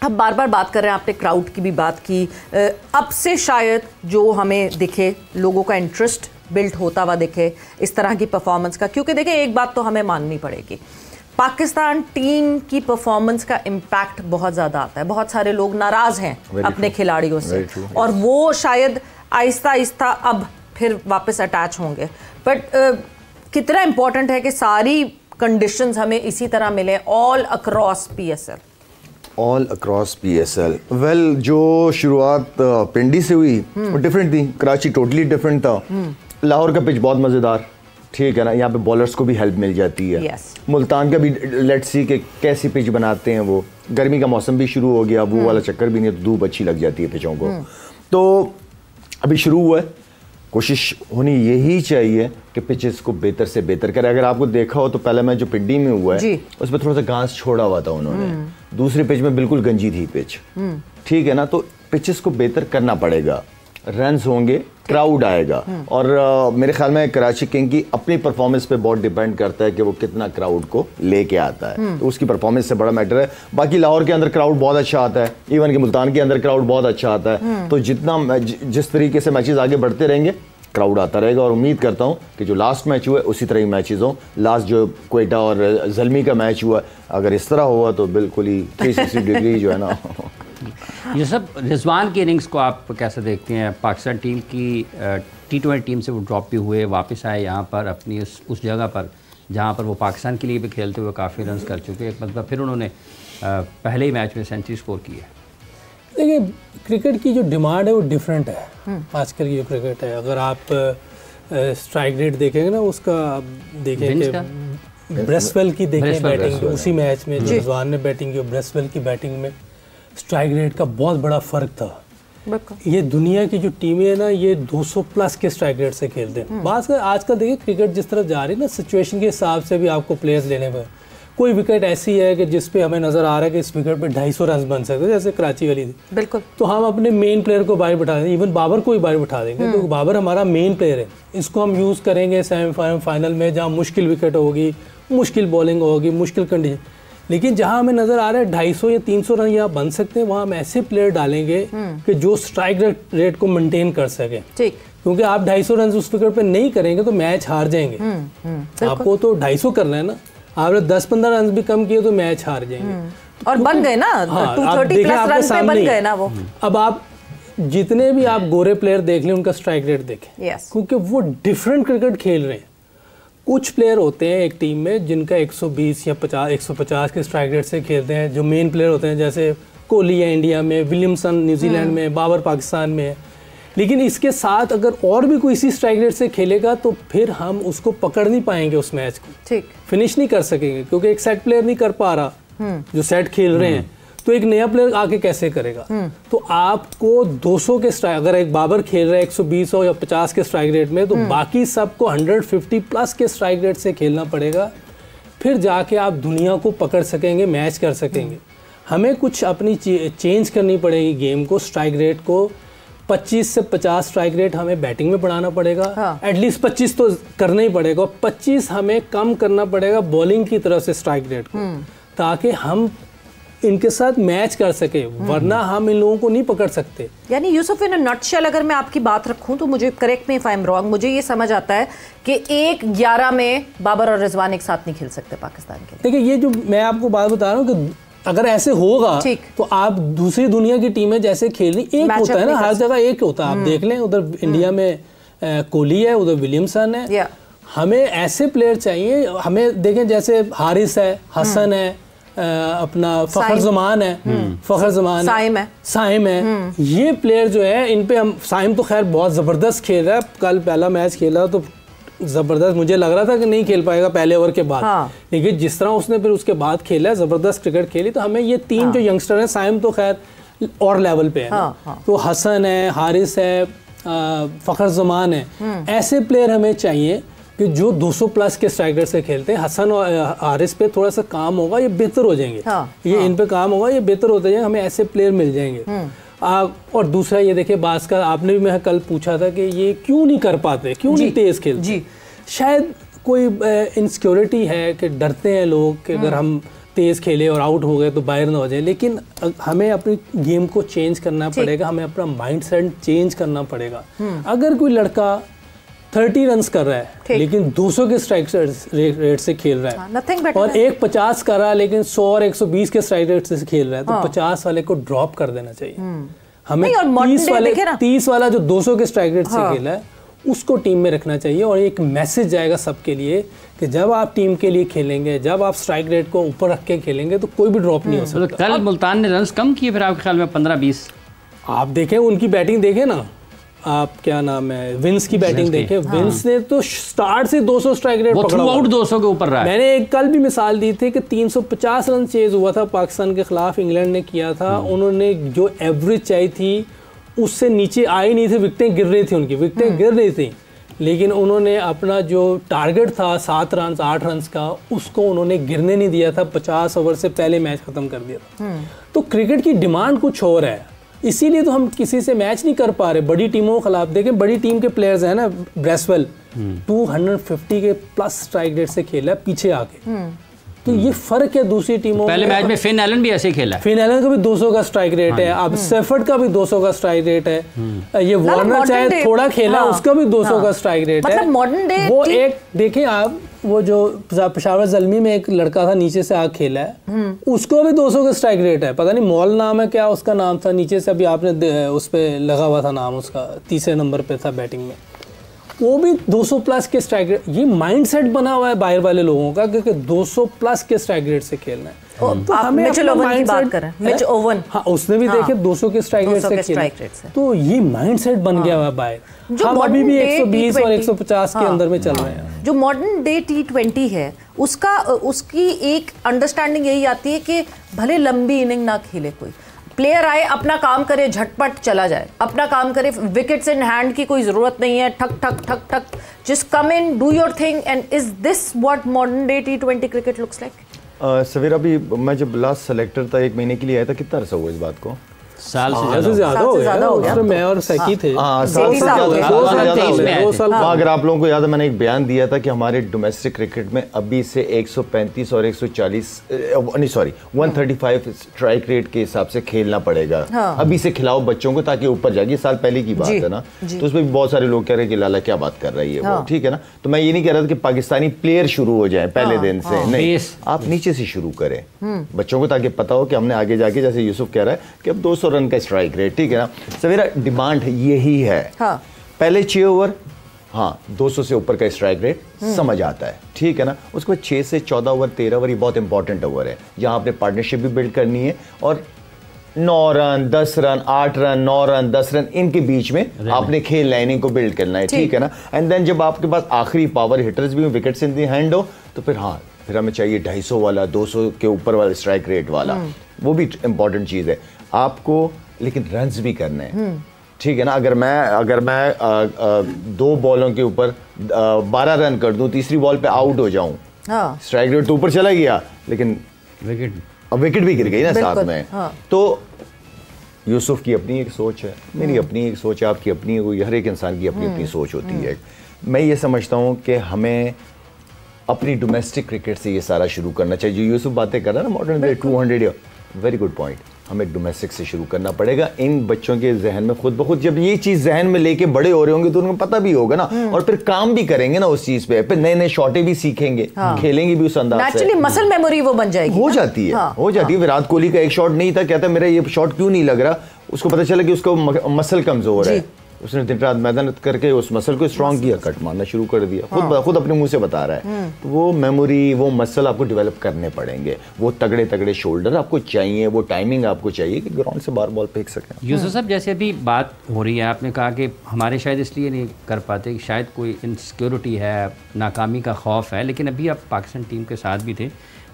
अब बार बार बात कर रहे हैं, आपने क्राउड की भी बात की, अब से शायद जो हमें दिखे लोगों का इंटरेस्ट बिल्ड होता हुआ दिखे इस तरह की परफॉर्मेंस का, क्योंकि देखिए एक बात तो हमें माननी पड़ेगी, पाकिस्तान टीम की परफॉर्मेंस का इम्पैक्ट बहुत ज़्यादा आता है। बहुत सारे लोग नाराज़ हैं अपने खिलाड़ियों से और वो शायद आहिस्ता आहिस्ता अब फिर वापस अटैच होंगे, बट कितना इम्पोर्टेंट है कि सारी कंडीशंस हमें इसी तरह मिले all across PSL। All across PSL well, जो शुरुआत पिंडी से हुई वो डिफरेंट थी, कराची टोटली डिफरेंट था। लाहौर का पिच बहुत मज़ेदार, ठीक है ना, यहाँ पे बॉलर्स को भी हेल्प मिल जाती है। मुल्तान का भी लेट्स सी कि कैसी पिच बनाते हैं वो, गर्मी का मौसम भी शुरू हो गया, वो वाला चक्कर भी नहीं, तो धूप अच्छी लग जाती है पिचों को। तो अभी शुरू हुआ है, कोशिश होनी यही चाहिए कि पिचेस को बेहतर से बेहतर करें। अगर आपको देखा हो तो पहले मैच जो पिंडी में हुआ है उस पर थोड़ा सा घास छोड़ा हुआ था उन्होंने, दूसरी पिच में बिल्कुल गंजी थी पिच, ठीक है ना, तो पिचेस को बेहतर करना पड़ेगा, रन्स होंगे, क्राउड आएगा। और मेरे ख्याल में कराची किंग की अपनी परफॉर्मेंस पे बहुत डिपेंड करता है कि वो कितना क्राउड को लेके आता है, तो उसकी परफॉर्मेंस से बड़ा मैटर है। बाकी लाहौर के अंदर क्राउड बहुत अच्छा आता है, इवन कि मुल्तान के अंदर क्राउड बहुत अच्छा आता है, तो जितना जिस तरीके से मैचेस आगे बढ़ते रहेंगे क्राउड आता रहेगा, और उम्मीद करता हूँ कि जो लास्ट मैच हुआ है उसी तरह ही मैचेस हों। लास्ट जो क्वेटा और ज़ल्मी का मैच हुआ, अगर इस तरह हुआ तो बिल्कुल ही 360 डिग्री जो है ना। ये सब रिजवान की इनिंग्स को आप कैसे देखते हैं? पाकिस्तान टीम की T20 टीम से वो ड्रॉप भी हुए, वापस आए यहाँ पर अपनी उस जगह पर जहाँ पर वो पाकिस्तान के लिए भी खेलते हुए काफ़ी रन्स कर चुके, एक मतलब फिर उन्होंने पहले ही मैच में सेंचुरी स्कोर की है। देखिए क्रिकेट की जो डिमांड है वो डिफरेंट है आजकल की जो क्रिकेट है। अगर आप स्ट्राइक रेट देखेंगे ना, उसका देखेंगे ब्रेसवेल की देखें बैटिंग, उसी मैच में रिजवान ने बैटिंग की, ब्रेसवेल की बैटिंग में स्ट्राइक रेट का बहुत बड़ा फ़र्क था। ये दुनिया की जो टीमें है ना, ये 200 प्लस के स्ट्राइक रेट से खेलते हैं। बात कर आजकल देखिए क्रिकेट जिस तरफ जा रही है ना, सिचुएशन के हिसाब से भी आपको प्लेयर्स लेने पर, कोई विकेट ऐसी है कि जिस पे हमें नज़र आ रहा है कि इस विकेट पे 250 रन बन सकते हैं, जैसे कराची वाली थी, बिल्कुल, तो हम अपने मेन प्लेयर को बाहर बिठा देंगे, इवन बाबर को ही बाहर बिठा देंगे। तो बाबर हमारा मेन प्लेयर है, इसको हम यूज़ करेंगे सेमीफाइनल में जहाँ मुश्किल विकेट होगी, मुश्किल बॉलिंग होगी, मुश्किल कंडीशन। लेकिन जहां हमें नजर आ रहा है 250 या 300 रन यहाँ बन सकते हैं, वहां हम ऐसे प्लेयर डालेंगे कि जो स्ट्राइक रेट को मेंटेन कर सके। ठीक, क्योंकि आप 250 रन उस विकेट पे नहीं करेंगे तो मैच हार जाएंगे। आपको तो 250 करना है ना, आपने 10-15 रन भी कम किए तो मैच हार जाएंगे। और बन गए ना, 230 प्लस रन पे बन गए ना वो। अब आप जितने भी आप गोरे प्लेयर देख लें, उनका स्ट्राइक रेट देखें, क्योंकि वो डिफरेंट क्रिकेट खेल रहे हैं। कुछ प्लेयर होते हैं एक टीम में जिनका 120 या 150 के स्ट्राइक रेट से खेलते हैं, जो मेन प्लेयर होते हैं, जैसे कोहली है इंडिया में, विलियमसन न्यूजीलैंड में, बाबर पाकिस्तान में है। लेकिन इसके साथ अगर और भी कोई इसी स्ट्राइक रेट से खेलेगा तो फिर हम उसको पकड़ नहीं पाएंगे, उस मैच को ठीक फिनिश नहीं कर सकेंगे, क्योंकि एक सेट प्लेयर नहीं कर पा रहा जो सेट खेल रहे हैं, तो एक नया प्लेयर आके कैसे करेगा। तो आपको 200 के स्ट्राइक, अगर एक बाबर खेल रहा है 120 या 50 के स्ट्राइक रेट में, तो बाकी सबको 150 प्लस के स्ट्राइक रेट से खेलना पड़ेगा, फिर जाके आप दुनिया को पकड़ सकेंगे, मैच कर सकेंगे। हमें कुछ अपनी चेंज करनी पड़ेगी गेम को, स्ट्राइक रेट को 25 से 50 स्ट्राइक रेट हमें बैटिंग में बढ़ाना पड़ेगा, एटलीस्ट 25 तो करना ही पड़ेगा, 25 हमें कम करना पड़ेगा बॉलिंग की तरफ से स्ट्राइक रेट को, ताकि हम इनके साथ मैच कर सके, वरना हम इन लोगों को नहीं पकड़ सकते। यानी यूसुफ, इन नटशेल अगर मैं आपकी बात रखूं तो मुझे correct me if I am wrong, मुझे ये समझ आता है कि 1-11 में बाबर और रिजवान एक साथ नहीं खेल सकते पाकिस्तान के। देखिए ये जो मैं आपको बात बता रहा हूँ कि अगर ऐसे होगा तो आप दूसरी दुनिया की टीमें जैसे खेल रही, एक होता है ना हर जगह, एक होता है। आप देख लें उधर इंडिया में कोहली है, उधर विलियमसन है, हमें ऐसे प्लेयर चाहिए। हमें देखें जैसे हारिस है, हसन है, अपना फखर जमान है, फखर जमान, साइम है, ये प्लेयर जो है इन पे हम, साइम तो खैर बहुत ज़बरदस्त खेल रहा है, कल पहला मैच खेला तो ज़बरदस्त, मुझे लग रहा था कि नहीं खेल पाएगा पहले ओवर के बाद, लेकिन जिस तरह उसने फिर उसके बाद खेला, ज़बरदस्त क्रिकेट खेली। तो हमें ये तीन जो यंगस्टर हैं, साइम तो खैर और लेवल पे है, तो हसन है, हारिस है, फखर जमान है, ऐसे प्लेयर हमें चाहिए कि जो 200 प्लस के स्ट्राइक रेट से खेलते हैं। हसन और हारिस पे थोड़ा सा काम होगा, ये बेहतर हो जाएंगे, इन पे काम होगा, ये बेहतर होते जाएंगे, हमें ऐसे प्लेयर मिल जाएंगे। और दूसरा ये देखिए, बास का आपने भी मैं कल पूछा था कि ये क्यों नहीं कर पाते, क्यों नहीं तेज खेलते। शायद कोई इनसिक्योरिटी है कि डरते हैं लोग कि अगर हम तेज़ खेले और आउट हो गए तो बाहर ना हो जाए, लेकिन हमें अपनी गेम को चेंज करना पड़ेगा, हमें अपना माइंडसेट चेंज करना पड़ेगा। अगर कोई लड़का 30 रन्स कर रहा है लेकिन 200 के स्ट्राइक रेट से खेल रहा है और एक 50 कर रहा है लेकिन 100 और 120 के स्ट्राइक रेट से खेल रहा है, तो 50 वाले को ड्रॉप कर देना चाहिए। हमें 30 वाला जो 200 के स्ट्राइक रेट से खेला है उसको टीम में रखना चाहिए, और एक मैसेज जाएगा सबके लिए कि जब आप टीम के लिए खेलेंगे, जब आप स्ट्राइक रेट को ऊपर रख के खेलेंगे तो कोई भी ड्रॉप नहीं हो सकता। कल मुल्तान ने रन्स कम किए फिर आपके ख्याल में 15-20? आप देखें उनकी बैटिंग देखें ना, आप क्या नाम है विंस की बैटिंग देखें, विंस ने तो स्टार्ट से 200 स्ट्राइक रेट पकड़ा, थ्रू आउट 200 के ऊपर रहा है। मैंने एक कल भी मिसाल दी थी कि 350 रन चेज हुआ था पाकिस्तान के खिलाफ, इंग्लैंड ने किया था, उन्होंने जो एवरेज चाहिए थी उससे नीचे आई नहीं थी, विकेटें गिर रही थी, उनकी विकेटें गिर रही थी, लेकिन उन्होंने अपना जो टारगेट था 7 रन 8 रन का, उसको उन्होंने गिरने नहीं दिया था, 50 ओवर से पहले मैच खत्म कर दिया था। तो क्रिकेट की डिमांड कुछ और है, इसीलिए तो हम किसी से मैच नहीं कर पा रहे बड़ी टीमों के खिलाफ। देखें बड़ी टीम के प्लेयर्स हैं ना, ब्रेसवेल 250 के प्लस स्ट्राइक रेट से खेला पीछे आके, तो ये फर्क है दूसरी टीमों। पहले मैच में फिन एलन भी ऐसे खेला है, फिन एलन का भी 200 का स्ट्राइक रेट है, अब सेफर्ड का भी 200 का स्ट्राइक रेट है, ये वार्नर चाहे थोड़ा खेला उसका भी 200 का स्ट्राइक रेट है। मॉडर्न डे वो एक देखें आप, वो जो पेशावर ज़ल्मी में एक लड़का था नीचे से आग खेला है, उसको भी 200 का स्ट्राइक रेट है, पता नहीं मॉल नाम है क्या उसका नाम था, नीचे से अभी आपने उस पर लगा हुआ था नाम उसका, तीसरे नंबर पे था बैटिंग में, वो भी 200 प्लस के स्ट्राइक रेट। ये माइंडसेट बना हुआ है बाहर वाले लोगों का कि 200 प्लस के स्ट्राइक रेट से खेलना है। तो हमें मिचेल ओवन की बात करें, मिच ओवन, हाँ उसने भी देखे 200 के स्ट्राइक रेट से खेला, तो ये माइंडसेट बन गया हुआ है बाहर। हम अभी भी 120 और 150 के अंदर में चल रहे हैं। जो मॉडर्न डे T20 है उसकी एक अंडरस्टैंडिंग यही आती है कि भले लंबी इनिंग ना खेले, कोई प्लेयर आए अपना काम करे झटपट चला जाए, अपना काम करे, विकेट्स इन हैंड की कोई ज़रूरत नहीं है, ठक ठक ठक ठक, just come in do your thing. And is this what modern day T20 cricket looks like? सवेरा भी मैं जब लास्ट सेलेक्टर था 1 महीने के लिए आया था, कितना अर्सा हुआ इस बात को? साल से ज्यादा हो गया। मैं और सैकी थे, अगर आप लोगों को याद है मैंने एक बयान दिया था कि हमारे डोमेस्टिक क्रिकेट में अभी से 135 और 135 स्ट्राइक रेट के हिसाब से खेलना पड़ेगा। अभी से खिलाओ बच्चों को ताकि ऊपर जाए। साल पहले की बात है ना, तो उसमें भी बहुत सारे लोग कह रहे हैं कि लाला क्या बात कर रही है वो, ठीक है ना। तो मैं ये नहीं कह रहा था कि पाकिस्तानी प्लेयर शुरू हो जाए पहले दिन से, नहीं, आप नीचे से शुरू करें बच्चों को, ताकि पता हो कि हमने आगे जाके, जैसे यूसुफ कह रहा है कि अब 200 रन का स्ट्राइक रेट, ठीक है ना। सवेरा डिमांड यही है। पहले 6 ओवर, हाँ 200 से ऊपर का स्ट्राइक रेट समझ आता है, ठीक है ना। उसके बाद 6 से 14 ओवर 13 ओवर, ये बहुत इंपॉर्टेंट ओवर है जहां आपने पार्टनरशिप भी बिल्ड करनी है, और 9 run 10 run 8 run 9 run 10 run इनके बीच में आपने खेल लाइनिंग को बिल्ड करना है, ठीक है ना। एंड देन जब आपके पास आखिरी पावर हिटर्स भी विकेट्स इन दी हैंड हो, तो फिर हाँ फिर हमें चाहिए 250 वाला 200 के ऊपर वाला स्ट्राइक रेट वाला, वो भी इंपॉर्टेंट चीज़ है आपको, लेकिन रन्स भी करने हैं, ठीक है ना। अगर मैं 2 बॉलों के ऊपर 12 रन कर दूं, तीसरी बॉल पे आउट हो जाऊं, स्ट्राइक रेट तो ऊपर चला गया, लेकिन विकेट भी गिर गई ना साथ में। तो यूसुफ की अपनी एक सोच है, मेरी अपनी एक सोच है, आपकी अपनी, हर एक इंसान की अपनी अपनी सोच होती है। मैं ये समझता हूँ कि हमें अपनी डोमेस्टिक क्रिकेट से ये सारा शुरू करना चाहिए। जो यूसुफ बातें कर रहा है ना modern day 200, very good point. हमें डोमेस्टिक से शुरू करना पड़ेगा। इन बच्चों के जहन में खुद ब खुद जब ये चीज़ जहन में लेके बड़े हो रहे होंगे तो उनको पता भी होगा ना, और फिर काम भी करेंगे ना उस चीज़ पे, फिर नए नए शॉटें भी सीखेंगे, खेलेंगे भी उस अंदाज से। नेचुरली मसल मेमोरी वो बन जाएगी, हो जाती है, हो जाती है। विराट कोहली का एक शॉट नहीं था, कहता मेरा ये शॉट क्यों नहीं लग रहा, उसको पता चला कि उसको मसल कमजोर है, उसने दिन रात मेहनत करके उस मसल को स्ट्रॉन्ग किया, कट मारना शुरू कर दिया, खुद अपने मुंह से बता रहा है। तो वो मेमोरी, वो मसल आपको डेवलप करने पड़ेंगे, वो तगड़े तगड़े शोल्डर आपको चाहिए, वो टाइमिंग आपको चाहिए कि ग्राउंड से बार बॉल फेंक सकें। यूसुफ साहब, जैसे अभी बात हो रही है, आपने कहा कि हमारे शायद इसलिए नहीं कर पाते कि शायद कोई इनसिक्योरिटी है, नाकामी का खौफ है, लेकिन अभी आप पाकिस्तान टीम के साथ भी थे,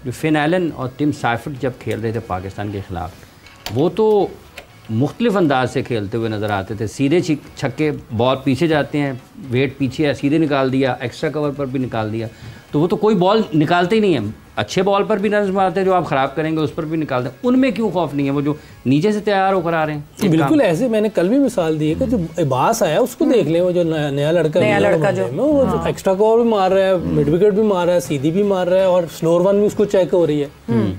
जो फिन एलन और टिम साइफर्ट जब खेल रहे थे पाकिस्तान के ख़िलाफ़, वो तो मुख्तलिफ अंदाज से खेलते हुए नज़र आते थे। सीधे छक्के, बॉल पीछे जाते हैं, वेट पीछे है, सीधे निकाल दिया, एक्स्ट्रा कवर पर भी निकाल दिया, तो वो तो कोई बॉल निकालते ही नहीं है। अच्छे बॉल पर भी रन मारते हैं, जो आप ख़राब करेंगे उस पर भी निकालते हैं, उनमें क्यों खौफ नहीं है? वो जो नीचे से तैयार होकर आ रहे हैं बिल्कुल ऐसे, मैंने कल भी मिसाल दी है कि जो इबास आया उसको देख लें, वो जो नया लड़का जो वो एक्स्ट्रा कवर भी मार रहा है, मिड विकेट भी मार रहा है, सीधी भी मार रहा है और स्लोअर वन भी उसको चेक हो रही है।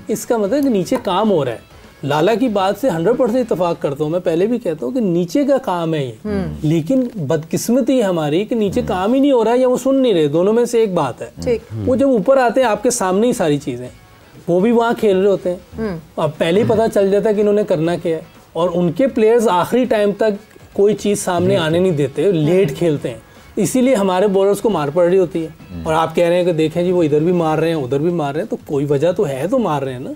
इसका मतलब कि नीचे काम हो रहा है। लाला की बात से 100% इत्तेफाक करता हूँ, मैं पहले भी कहता हूँ कि नीचे का काम है ये, लेकिन बदकिस्मती हमारी कि नीचे काम ही नहीं हो रहा है या वो सुन नहीं रहे, दोनों में से एक बात है। वो जब ऊपर आते हैं आपके सामने ही सारी चीजें, वो भी वहाँ खेल रहे होते हैं, अब पहले ही पता चल जाता है कि इन्होंने करना क्या है, और उनके प्लेयर्स आखिरी टाइम तक कोई चीज सामने आने नहीं देते, लेट खेलते हैं, इसीलिए हमारे बॉलर्स को मार पड़ रही होती है। और आप कह रहे हैं कि देखें जी वो इधर भी मार रहे हैं उधर भी मार रहे हैं, तो कोई वजह तो है, तो मार रहे हैं ना।